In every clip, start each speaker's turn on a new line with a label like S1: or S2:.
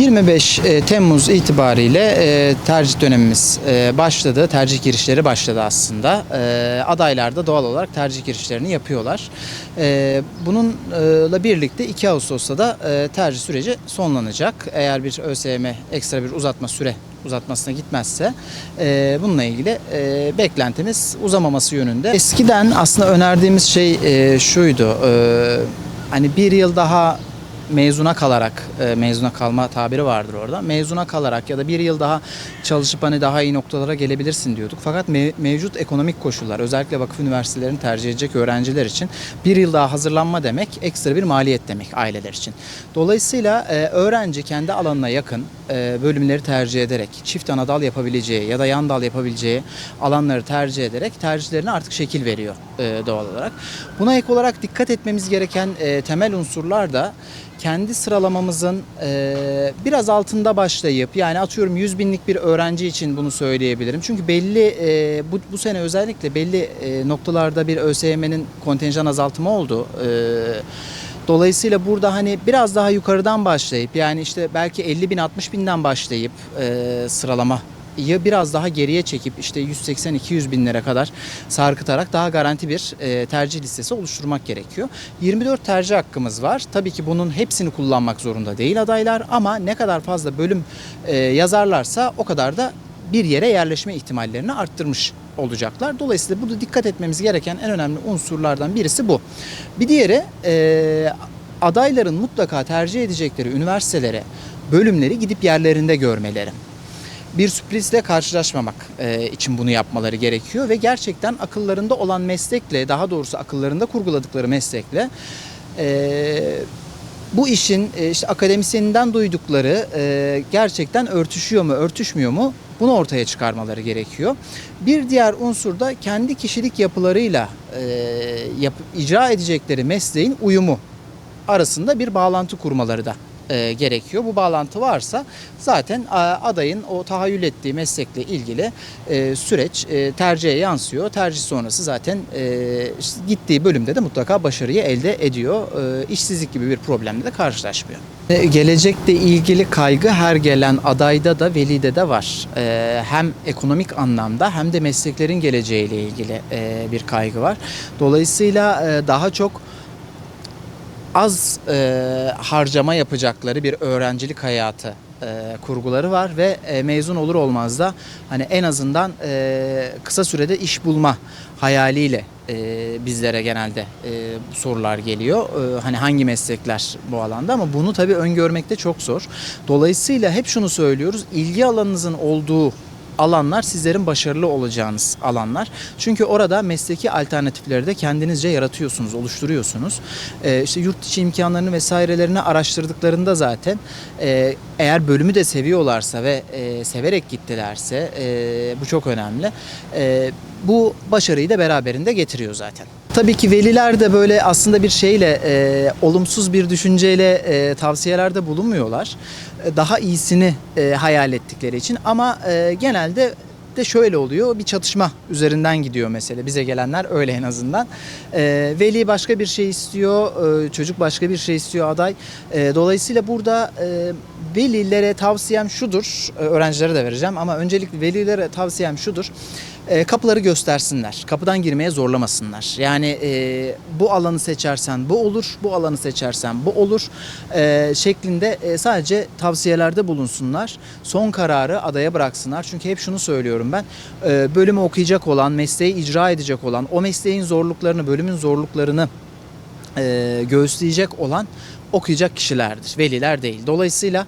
S1: 25 Temmuz itibariyle tercih dönemimiz başladı. Tercih girişleri başladı aslında. Adaylar da doğal olarak tercih girişlerini yapıyorlar. Bununla birlikte 2 Ağustos'ta da tercih süreci sonlanacak. Eğer bir ÖSYM ekstra bir uzatmasına gitmezse bununla ilgili beklentimiz uzamaması yönünde. Eskiden aslında önerdiğimiz şey şuydu. Hani bir yıl daha mezuna kalarak, mezuna kalma tabiri vardır orada. Mezuna kalarak ya da bir yıl daha çalışıp hani daha iyi noktalara gelebilirsin diyorduk. Fakat mevcut ekonomik koşullar, özellikle vakıf üniversitelerini tercih edecek öğrenciler için bir yıl daha hazırlanma demek ekstra bir maliyet demek aileler için. Dolayısıyla öğrenci kendi alanına yakın bölümleri tercih ederek çift ana dal yapabileceği ya da yan dal yapabileceği alanları tercih ederek tercihlerine artık şekil veriyor doğal olarak. Buna ek olarak dikkat etmemiz gereken temel unsurlar da kendi sıralamamızın biraz altında başlayıp, yani atıyorum 100 binlik bir öğrenci için bunu söyleyebilirim. Çünkü belli bu sene özellikle belli noktalarda bir ÖSYM'nin kontenjan azaltımı oldu. Dolayısıyla burada hani biraz daha yukarıdan başlayıp, yani işte belki 50 bin 60 binden başlayıp sıralama biraz daha geriye çekip işte 180-200 binlere kadar sarkıtarak daha garanti bir tercih listesi oluşturmak gerekiyor. 24 tercih hakkımız var. Tabii ki bunun hepsini kullanmak zorunda değil adaylar, ama ne kadar fazla bölüm yazarlarsa o kadar da bir yere yerleşme ihtimallerini arttırmış olacaklar. Dolayısıyla burada dikkat etmemiz gereken en önemli unsurlardan birisi bu. Bir diğeri adayların mutlaka tercih edecekleri üniversitelere, bölümleri gidip yerlerinde görmeleri. Bir sürprizle karşılaşmamak için bunu yapmaları gerekiyor ve gerçekten akıllarında olan meslekle, daha doğrusu akıllarında kurguladıkları meslekle bu işin işte akademisyeninden duydukları gerçekten örtüşüyor mu, örtüşmüyor mu? Bunu ortaya çıkarmaları gerekiyor. Bir diğer unsur da kendi kişilik yapılarıyla icra edecekleri mesleğin uyumu arasında bir bağlantı kurmaları da gerekiyor. Bu bağlantı varsa zaten adayın o tahayyül ettiği meslekle ilgili süreç tercihe yansıyor. Tercih sonrası zaten gittiği bölümde de mutlaka başarıyı elde ediyor. İşsizlik gibi bir problemle de karşılaşmıyor. Gelecekle ilgili kaygı her gelen adayda da velide de var. Hem ekonomik anlamda hem de mesleklerin geleceğiyle ilgili bir kaygı var. Dolayısıyla daha çok az harcama yapacakları bir öğrencilik hayatı kurguları var ve mezun olur olmaz da hani en azından kısa sürede iş bulma hayaliyle bizlere genelde sorular geliyor. Hani hangi meslekler bu alanda, ama bunu tabii öngörmek de çok zor. Dolayısıyla hep şunu söylüyoruz: ilgi alanınızın olduğu alanlar sizlerin başarılı olacağınız alanlar. Çünkü orada mesleki alternatifleri de kendinizce yaratıyorsunuz, oluşturuyorsunuz. İşte yurt içi imkanlarını vesairelerini araştırdıklarında zaten eğer bölümü de seviyorlarsa ve severek gittilerse bu çok önemli. Bu başarıyı da beraberinde getiriyor zaten. Tabii ki veliler de böyle aslında bir şeyle, olumsuz bir düşünceyle tavsiyelerde bulunmuyorlar. Daha iyisini hayal ettikleri için, ama genelde de şöyle oluyor: bir çatışma üzerinden gidiyor mesele. Bize gelenler öyle en azından. Veli başka bir şey istiyor, çocuk başka bir şey istiyor, aday. Dolayısıyla burada velilere tavsiyem şudur, öğrencilere de vereceğim ama öncelikle velilere tavsiyem şudur: kapıları göstersinler. Kapıdan girmeye zorlamasınlar. Yani bu alanı seçersen bu olur, bu alanı seçersen bu olur şeklinde sadece tavsiyelerde bulunsunlar. Son kararı adaya bıraksınlar. Çünkü hep şunu söylüyorum ben: bölümü okuyacak olan, mesleği icra edecek olan, o mesleğin zorluklarını, bölümün zorluklarını göğüsleyecek olan okuyacak kişilerdir, veliler değil. Dolayısıyla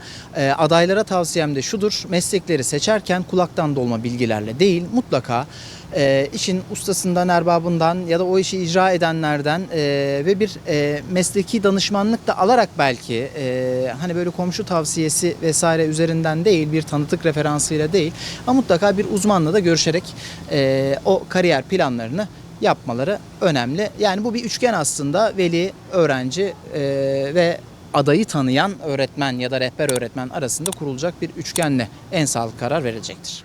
S1: adaylara tavsiyem de şudur: meslekleri seçerken kulaktan dolma bilgilerle değil, mutlaka işin ustasından, erbabından ya da o işi icra edenlerden ve bir mesleki danışmanlık da alarak, belki hani böyle komşu tavsiyesi vesaire üzerinden değil, bir tanıdık referansıyla değil, ama mutlaka bir uzmanla da görüşerek o kariyer planlarını yapmaları önemli. Yani bu bir üçgen aslında: veli, öğrenci ve adayı tanıyan öğretmen ya da rehber öğretmen arasında kurulacak bir üçgenle en sağlıklı karar verilecektir.